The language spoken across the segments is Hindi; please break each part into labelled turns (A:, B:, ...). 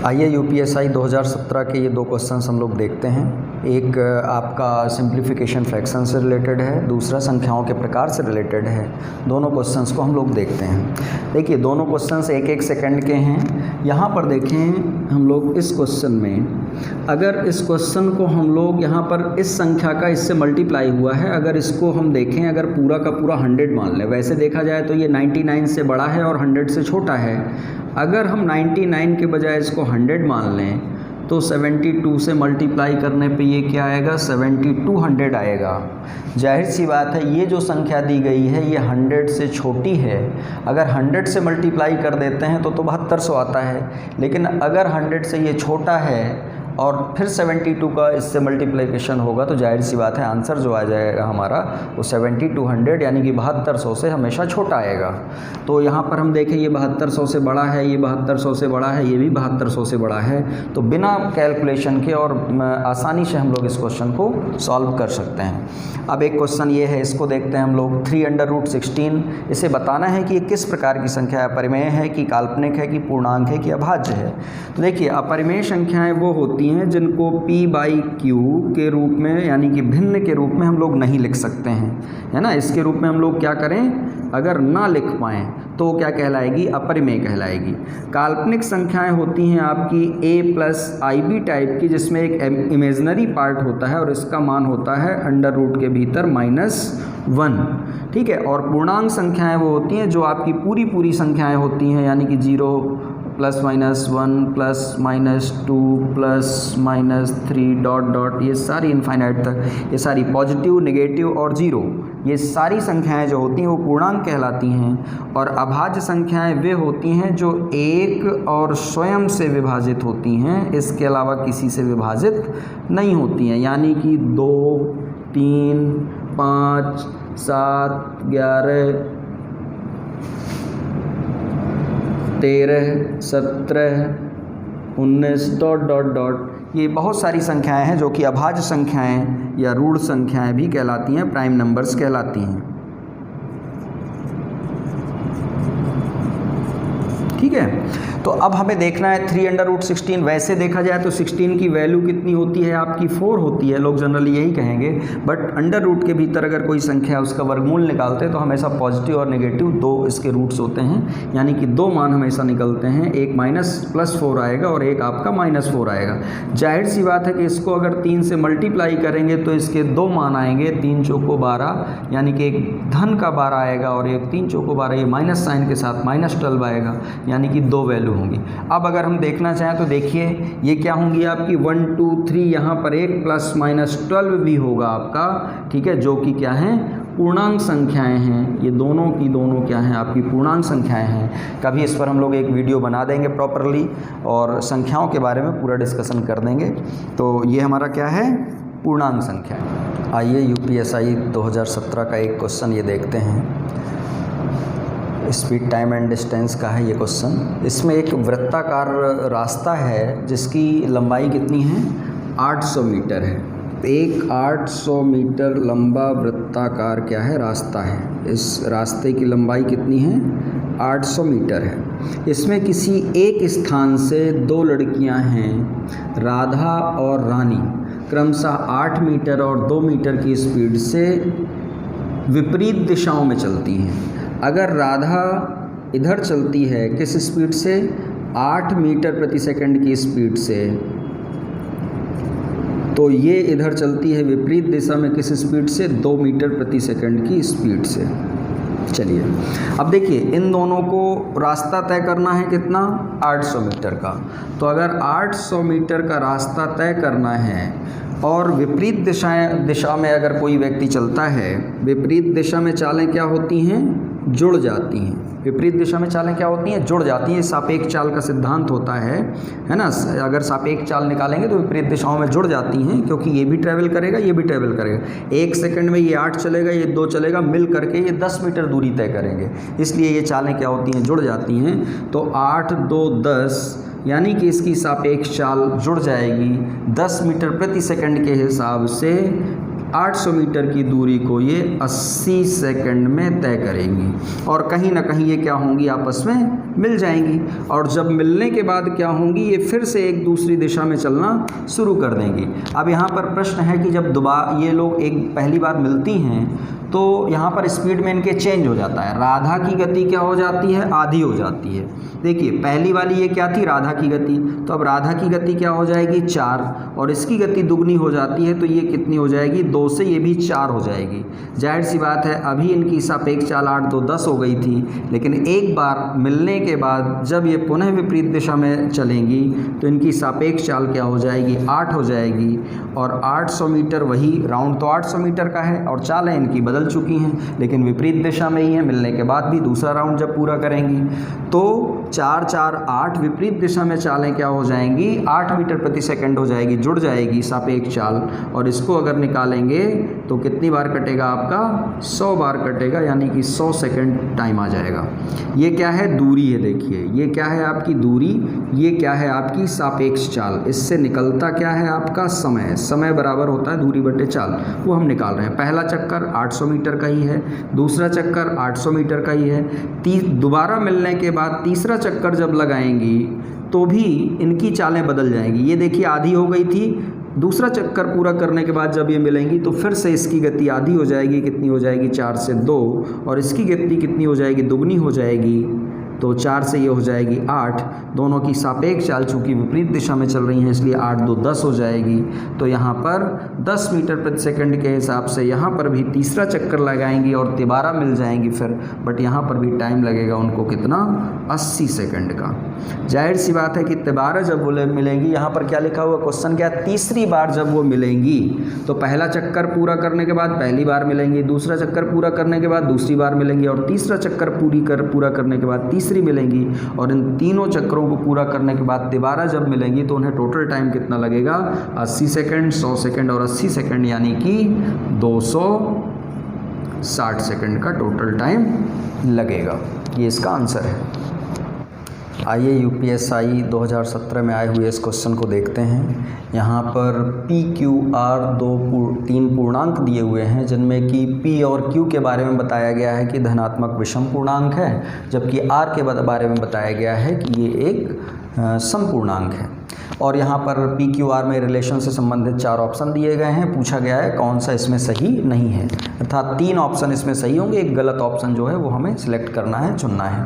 A: आइए यूपीएसआई 2017 के ये दो क्वेश्चंस हम लोग देखते हैं। एक आपका सिंप्लीफिकेशन फ्रैक्शन से रिलेटेड है, दूसरा संख्याओं के प्रकार से रिलेटेड है। दोनों क्वेश्चंस को हम लोग देखते हैं। देखिए दोनों क्वेश्चंस एक एक सेकंड के हैं। यहाँ पर देखें हम लोग इस क्वेश्चन में, अगर इस क्वेश्चन को हम लोग यहाँ पर इस संख्या का इससे मल्टीप्लाई हुआ है, अगर इसको हम देखें, अगर पूरा का पूरा 100 मान लें, वैसे देखा जाए तो ये 99 से बड़ा है और 100 से छोटा है। अगर हम 99 के बजाय इसको 100 मान लें तो 72 से मल्टीप्लाई करने पे ये क्या आएगा, 7200 आएगा। जाहिर सी बात है ये जो संख्या दी गई है ये 100 से छोटी है। अगर 100 से मल्टीप्लाई कर देते हैं तो 7200 आता है, लेकिन अगर 100 से ये छोटा है और फिर 72 का इससे मल्टीप्लिकेशन होगा तो जाहिर सी बात है आंसर जो आ जाएगा हमारा वो 7200 यानी कि 7200 से हमेशा छोटा आएगा। तो यहाँ पर हम देखें ये 7200 से बड़ा है, ये 7200 से बड़ा है, ये भी 7200 से बड़ा है। तो बिना कैलकुलेशन के और आसानी से हम लोग इस क्वेश्चन को सॉल्व कर सकते हैं। अब एक क्वेश्चन ये है, इसको देखते हैं हम लोग। 3√16, इसे बताना है कि ये किस प्रकार की संख्या है, अपरिमेय है कि काल्पनिक है कि पूर्णांक है कि अभाज्य है। तो देखिए अपरिमेय संख्याएं वो होती हैं जिनको p/q के रूप में यानी कि भिन्न के रूप में हम लोग नहीं लिख सकते हैं, है ना। इसके रूप में हम लोग क्या करें, अगर ना लिख पाएँ तो क्या कहलाएगी, अपरिमेय कहलाएगी। काल्पनिक संख्याएं होती हैं आपकी a+ib टाइप की, जिसमें एक इमेजिनरी पार्ट होता है और इसका मान होता है √ के भीतर -1, ठीक है। और पूर्णांक संख्याएं वो होती हैं जो आपकी पूरी संख्याएं होती हैं, यानी कि 0 +-1 +-2 +-3 ... ये सारी इनफाइनाइट तक, ये सारी पॉजिटिव, नेगेटिव और 0, ये सारी संख्याएं जो होती हैं वो पूर्णांक कहलाती हैं। और अभाज्य संख्याएं वे होती हैं जो 1 और स्वयं से विभाजित होती हैं, इसके अलावा किसी से विभाजित नहीं होती हैं, यानी कि 2, 3, 5, 7, 11, 13, 17, 19 ... ये बहुत सारी संख्याएं हैं जो कि अभाज्य संख्याएं या ऋण संख्याएं भी कहलाती हैं, प्राइम नंबर्स कहलाती हैं, ठीक है। तो अब हमें देखना है 3√16। वैसे देखा जाए तो 16 की वैल्यू कितनी होती है आपकी, 4 होती है, लोग जनरली यही कहेंगे। बट √ के भीतर अगर कोई संख्या है उसका वर्गमूल निकालते हैं तो हमेशा पॉजिटिव और नेगेटिव 2 इसके रूट्स होते हैं, यानी कि 2 मान हमेशा निकलते हैं। एक +4 आएगा और एक आपका -4 आएगा। जाहिर सी बात है कि इसको अगर 3 से मल्टीप्लाई करेंगे तो इसके 2 मान आएंगे, 3 चौको 12, यानी कि एक धन का 12 आएगा और एक 3 चौको 12, ये माइनस साइन के साथ -12 आएगा, यानी कि 2 वैल्यू होंगी। अब अगर हम देखना चाहें तो देखिए ये क्या होंगी आपकी 1, 2, 3, यहाँ पर एक +-12 भी होगा आपका, ठीक है, जो कि क्या है, पूर्णांक संख्याएं हैं। ये दोनों की दोनों क्या हैं, आपकी पूर्णांक संख्याएं हैं। कभी इस पर हम लोग एक वीडियो बना देंगे प्रॉपरली और संख्याओं के बारे में पूरा डिस्कशन कर देंगे। तो ये हमारा क्या है, पूर्णांक संख्या। आइए यूपीएसआई 2017 का एक क्वेश्चन ये देखते हैं। स्पीड, टाइम एंड डिस्टेंस का है ये क्वेश्चन। इसमें एक वृत्ताकार रास्ता है जिसकी लंबाई कितनी है, 800 मीटर है। एक 800 मीटर लंबा वृत्ताकार क्या है, रास्ता है। इस रास्ते की लंबाई कितनी है, 800 मीटर है। इसमें किसी एक स्थान से 2 लड़कियां हैं, राधा और रानी, क्रमशः 8 मीटर और 2 मीटर की स्पीड से विपरीत दिशाओं में चलती हैं। अगर राधा इधर चलती है किस स्पीड से, 8 मीटर प्रति सेकंड की स्पीड से, तो ये इधर चलती है विपरीत दिशा में किस स्पीड से, 2 मीटर प्रति सेकंड की स्पीड से। चलिए अब देखिए इन दोनों को रास्ता तय करना है कितना, 800 मीटर का। तो अगर 800 मीटर का रास्ता तय करना है और विपरीत दिशा में अगर कोई व्यक्ति चलता है, विपरीत दिशा में चालें क्या होती हैं, जुड़ जाती हैं। विपरीत दिशा में चालें क्या होती हैं, जुड़ जाती हैं। सापेक्ष चाल का सिद्धांत होता है ना। अगर सापेक्ष चाल निकालेंगे तो विपरीत दिशाओं में जुड़ जाती हैं, क्योंकि ये भी ट्रैवल करेगा, ये भी ट्रैवल करेगा। 1 सेकंड में ये 8 चलेगा, ये 2 चलेगा, मिल करके ये 10 मीटर दूरी तय करेंगे। इसलिए ये चालें क्या होती हैं, जुड़ जाती हैं। तो 8, 2, 10, यानी कि इसकी सापेक्ष चाल जुड़ जाएगी 10 मीटर प्रति सेकंड के हिसाब से 800 मीटर की दूरी को ये 80 सेकंड में तय करेंगी और कहीं ना कहीं ये क्या होंगी, आपस में मिल जाएंगी। और जब मिलने के बाद क्या होंगी, ये फिर से एक दूसरी दिशा में चलना शुरू कर देंगी। अब यहाँ पर प्रश्न है कि जब दोबारा ये लोग एक पहली बार मिलती हैं तो यहाँ पर स्पीड में इनके चेंज हो जाता है। राधा की गति क्या हो जाती है, आधी हो जाती है। देखिए पहली वाली ये क्या थी, राधा की गति, तो अब राधा की गति क्या हो जाएगी 4 और इसकी गति दुगनी हो जाती है तो ये कितनी हो जाएगी 2 से ये भी 4 हो जाएगी। जाहिर सी बात है अभी इनकी सापेक्ष चाल 8 2 10 हो गई थी, लेकिन एक बार मिलने के बाद जब ये पुनः विपरीत दिशा में चलेंगी तो इनकी सापेक्ष चाल क्या हो जाएगी 8 हो जाएगी और 800 मीटर, वही राउंड तो 800 मीटर का है और चालें इनकी बदल चुकी हैं लेकिन विपरीत दिशा में ही है। मिलने के बाद भी दूसरा राउंड जब पूरा करेंगी तो 4 4 8 विपरीत दिशा में चालें क्या हो जाएंगी 8 मीटर प्रति सेकंड हो जाएगी, जुड़ जाएगी सापेक्ष चाल। और इसको अगर निकालेंगे तो कितनी बार कटेगा आपका 100 बार कटेगा, यानी कि 100 सेकंड टाइम आ जाएगा। ये क्या है, दूरी है। देखिए ये क्या है आपकी दूरी, ये क्या है आपकी सापेक्ष चाल। इससे निकलता क्या है आपका समय, समय बराबर होता है दूरी बटे चाल, वो हम निकाल रहे हैं। पहला चक्कर 800 मीटर का ही है, दूसरा चक्कर 800 मीटर का ही है। दोबारा मिलने के बाद तीसरा चक्कर जब लगाएंगी तो भी इनकी चालें बदल जाएंगी। ये देखिए आधी हो गई थी, दूसरा चक्कर पूरा करने के बाद जब ये मिलेंगी तो फिर से इसकी गति आधी हो जाएगी, कितनी हो जाएगी 4 से 2, और इसकी गति कितनी हो जाएगी, दुगनी हो जाएगी। तो 4 से ये हो जाएगी 8, दोनों की सापेक्ष चाल चूँकि विपरीत दिशा में चल रही हैं इसलिए 8 2 10 हो जाएगी। तो यहाँ पर 10 मीटर प्रति सेकंड के हिसाब से यहाँ पर भी तीसरा चक्कर लगाएंगी और तिबारा मिल जाएंगी फिर, बट यहाँ पर भी टाइम लगेगा उनको कितना 80 सेकंड का। जाहिर सी बात है कि तिबारा जब वो मिलेंगी, यहाँ पर क्या लिखा हुआ क्वेश्चन क्या, तीसरी बार जब वो मिलेंगी तो पहला चक्कर पूरा करने के बाद पहली बार मिलेंगी, दूसरा चक्कर पूरा करने के बाद दूसरी बार मिलेंगी और तीसरा चक्कर पूरा करने के बाद तीसरी मिलेंगी। और इन तीनों चक्करों को पूरा करने के बाद दोबारा जब मिलेंगी तो उन्हें टोटल टाइम कितना लगेगा 80 सेकंड, 100 सेकंड और 80 सेकंड, यानी कि 260 सेकंड का टोटल टाइम लगेगा। ये इसका आंसर है। आइए यूपीएसआई 2017 में आए हुए इस क्वेश्चन को देखते हैं। यहाँ पर पी क्यू आर 3 पूर्णांक दिए हुए हैं जिनमें कि पी और क्यू के बारे में बताया गया है कि धनात्मक विषम पूर्णांक है, जबकि आर के बारे में बताया गया है कि ये एक समपूर्णांक है। और यहाँ पर पी क्यू आर में रिलेशन से संबंधित 4 ऑप्शन दिए गए हैं। पूछा गया है कौन सा इसमें सही नहीं है, अर्थात 3 ऑप्शन इसमें सही होंगे, एक गलत ऑप्शन जो है वो हमें सिलेक्ट करना है, चुनना है।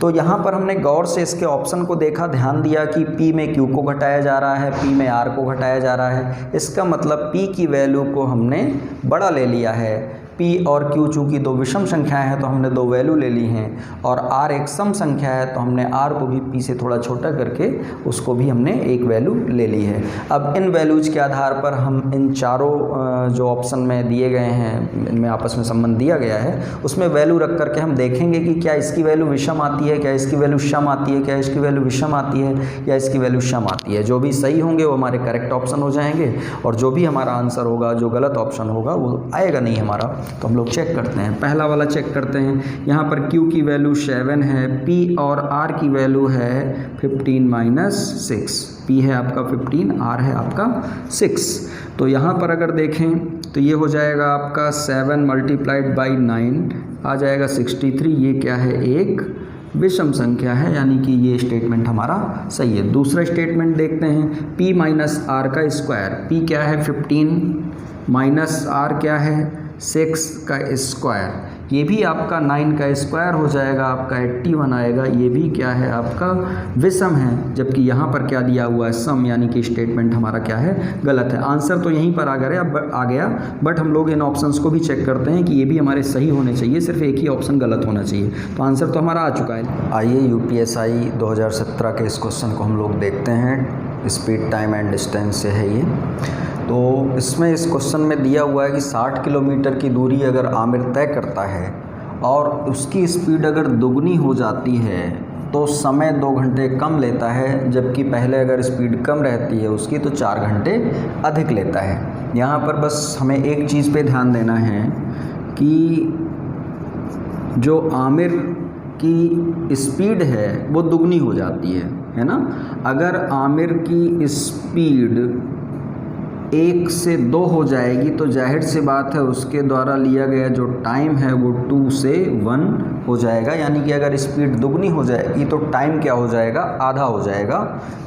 A: तो यहाँ पर हमने गौर से इसके ऑप्शन को देखा, ध्यान दिया कि पी में क्यू को घटाया जा रहा है, पी में आर को घटाया जा रहा है। इसका मतलब पी की वैल्यू को हमने बड़ा ले लिया है। P और Q चूँकि 2 विषम संख्याएं हैं तो हमने 2 वैल्यू ले ली हैं, और R एक सम संख्या है तो हमने R को भी P से थोड़ा छोटा करके उसको भी हमने एक वैल्यू ले ली है। अब इन वैल्यूज़ के आधार पर हम इन चारों जो ऑप्शन में दिए गए हैं, इनमें आपस में संबंध दिया गया है, उसमें वैल्यू रख करके हम देखेंगे कि क्या इसकी वैल्यू विषम आती है, क्या इसकी वैल्यू सम आती है, क्या इसकी वैल्यू विषम आती है, या इसकी वैल्यू सम आती है। जो भी सही होंगे वो हमारे करेक्ट ऑप्शन हो जाएंगे, और जो भी हमारा आंसर होगा, जो गलत ऑप्शन होगा वो आएगा नहीं हमारा। तो हम लोग चेक करते हैं, पहला वाला चेक करते हैं। यहाँ पर Q की वैल्यू 7 है, P और R की वैल्यू है 15 - 6। P है आपका 15, R है आपका 6। तो यहाँ पर अगर देखें तो ये हो जाएगा आपका 7 × 9 आ जाएगा 63। ये क्या है, एक विषम संख्या है, यानी कि ये स्टेटमेंट हमारा सही है। दूसरा स्टेटमेंट देखते हैं, P - R का स्क्वायर। P क्या है 15 माइनस R क्या है 6 का स्क्वायर, ये भी आपका 9 का स्क्वायर हो जाएगा, आपका 81 आएगा। ये भी क्या है आपका विषम है, जबकि यहाँ पर क्या दिया हुआ है सम, यानी कि स्टेटमेंट हमारा क्या है गलत है। आंसर तो यहीं पर आ गया, बट हम लोग इन ऑप्शंस को भी चेक करते हैं कि ये भी हमारे सही होने चाहिए, सिर्फ एक ही ऑप्शन गलत होना चाहिए। तो आंसर तो हमारा आ चुका है। आइए यूपीएसआई 2017 के इस क्वेश्चन को हम लोग देखते हैं। स्पीड, टाइम एंड डिस्टेंस से है ये। तो इसमें इस क्वेश्चन में दिया हुआ है कि 60 किलोमीटर की दूरी अगर आमिर तय करता है और उसकी स्पीड अगर दुगनी हो जाती है तो समय 2 घंटे कम लेता है, जबकि पहले अगर स्पीड कम रहती है उसकी तो 4 घंटे अधिक लेता है। यहाँ पर बस हमें एक चीज़ पे ध्यान देना है कि जो आमिर की स्पीड है वो दुगनी हो जाती है ना। अगर आमिर की स्पीड 1 से 2 हो जाएगी तो जाहिर सी बात है उसके द्वारा लिया गया जो टाइम है वो 2 से 1 हो जाएगा। यानी कि अगर स्पीड दुगनी हो जाएगी तो टाइम क्या हो जाएगा, आधा हो जाएगा।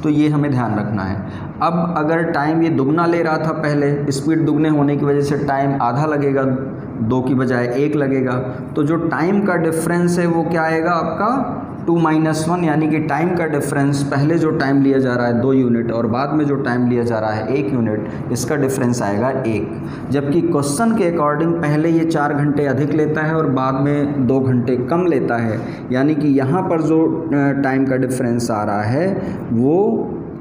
A: तो ये हमें ध्यान रखना है। अब अगर टाइम ये दुगना ले रहा था पहले, स्पीड दुगने होने की वजह से टाइम आधा लगेगा, 2 की बजाय 1 लगेगा। तो जो टाइम का डिफरेंस है वो क्या आएगा आपका 2 - 1, यानी कि टाइम का डिफरेंस, पहले जो टाइम लिया जा रहा है 2 यूनिट और बाद में जो टाइम लिया जा रहा है 1 यूनिट, इसका डिफरेंस आएगा 1। जबकि क्वेश्चन के अकॉर्डिंग पहले ये 4 घंटे अधिक लेता है और बाद में 2 घंटे कम लेता है। यानी कि यहाँ पर जो टाइम का डिफरेंस आ रहा है वो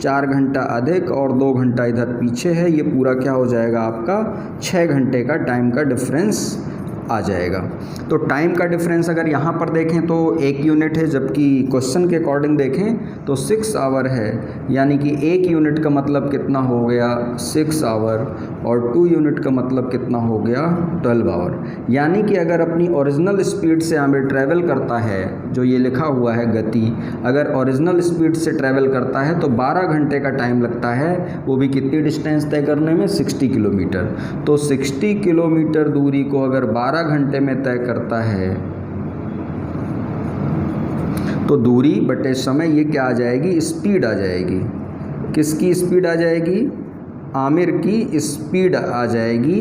A: 4 घंटा अधिक और 2 घंटा इधर पीछे है। ये पूरा क्या हो जाएगा आपका 6 घंटे का टाइम का डिफरेंस आ जाएगा। तो टाइम का डिफरेंस अगर यहाँ पर देखें तो 1 यूनिट है, जबकि क्वेश्चन के अकॉर्डिंग देखें तो 6 आवर है। यानी कि 1 यूनिट का मतलब कितना हो गया 6 आवर और 2 यूनिट का मतलब कितना हो गया 12 आवर। यानी कि अगर अपनी ओरिजिनल स्पीड से आमिर ट्रैवल करता है, जो ये लिखा हुआ है गति, अगर ओरिजिनल स्पीड से ट्रैवल करता है तो 12 घंटे का टाइम लगता है, वो भी कितनी डिस्टेंस तय करने में 60 किलोमीटर। तो 60 किलोमीटर दूरी को अगर 12 घंटे में तय करता है तो दूरी बटे समय ये क्या आ जाएगी, स्पीड आ जाएगी। किसकी स्पीड आ जाएगी, आमिर की स्पीड आ जाएगी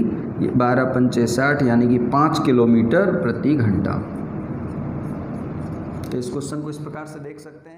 A: 12 × 5 = 60, यानी कि 5 किलोमीटर प्रति घंटा। तो इस क्वेश्चन को इस प्रकार से देख सकते हैं।